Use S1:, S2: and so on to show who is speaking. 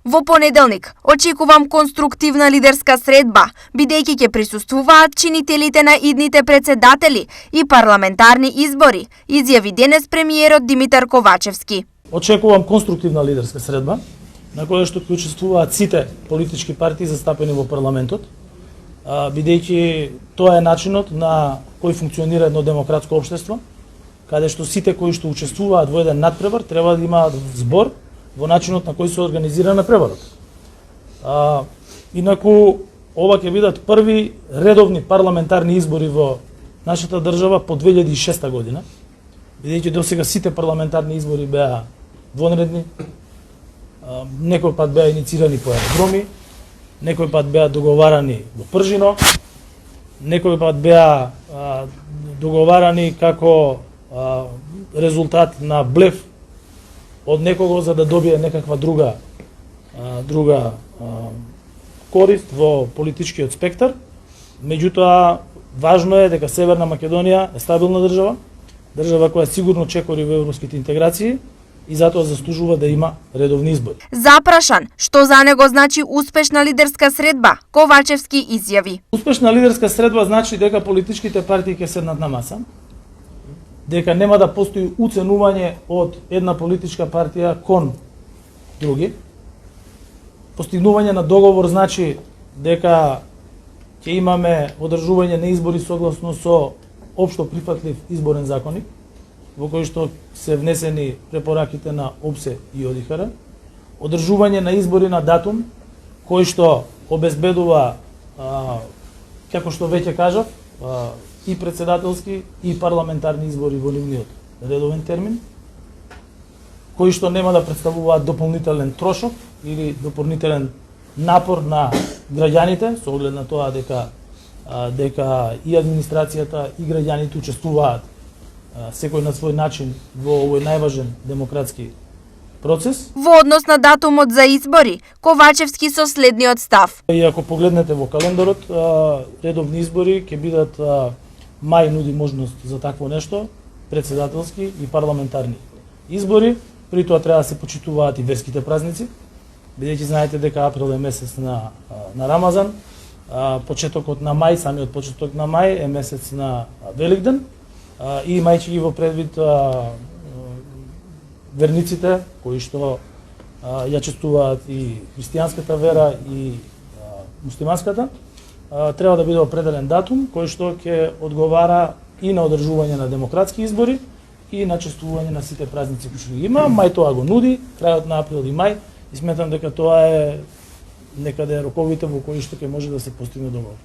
S1: Во понеделник очекувам конструктивна лидерска средба, бидејќи ќе присуствуваат чинителите на идните председатели и парламентарни избори, изјави денес премиерот Димитар Ковачевски.
S2: Очекувам конструктивна лидерска средба, на која што ќе учествуваат сите политички партии застапени во парламентот, бидејќи тоа е начинот на кој функционира едно демократско општество, каде што сите кои што учествуваат во еден надпревар треба да имаат збор во начинот на кој се организирана преварот. Инаку, ова ќе бидат први редовни парламентарни избори во нашата држава по 2006 година, бидејќи досега сите парламентарни избори беа вонредни, некој пат беа иницирани по аеродроми, некој пат беа договарани во пржино, некој пат беа договарани како резултат на блеф од некого за да добие некаква друга корист во политичкиот спектар. Меѓутоа, важно е дека Северна Македонија е стабилна држава, држава која сигурно чекори во европските интеграции и затоа заслужува да има редовни избори.
S1: Запрашан што за него значи успешна лидерска средба, Ковачевски изјави:
S2: Успешна лидерска средба значи дека политичките партии ќе седнат на маса, дека нема да постои уценување од една политичка партија кон други. Постигнување на договор значи дека ќе имаме одржување на избори согласно со општо прифатлив изборен законник, во кој што се внесени препораките на ОПСЕ и ОДИХР, одржување на избори на датум, кој што обезбедува, како што веќе кажав, и председателски и парламентарни избори во нивниот редовен термин, кои што нема да представуваат дополнителен трошок или дополнителен напор на граѓаните, со оглед на тоа дека и администрацијата и граѓаните учествуваат секој на свој начин во овој најважен демократски процес.
S1: Во однос на датумот за избори, Ковачевски со следниот став:
S2: И ако погледнете во календарот, редовни избори ќе бидат мај нуди можност за такво нешто, председателски и парламентарни избори. При тоа треба да се почитуваат и верските празници, бидејќи знаете дека април е месец на Рамазан, почетокот на мај, самиот почеток на мај е месец на Великден, и имајќи ги во предвид верниците кои што ја чествуваат и христијанската вера и муслиманската, треба да биде определен датум кој што ќе одговара и на одржување на демократски избори и на чествување на сите празници кои што има. Мај тоа го нуди, крајот на април и мај, и сметам дека тоа е некаде роковите во кои што ќе може да се постигне договор.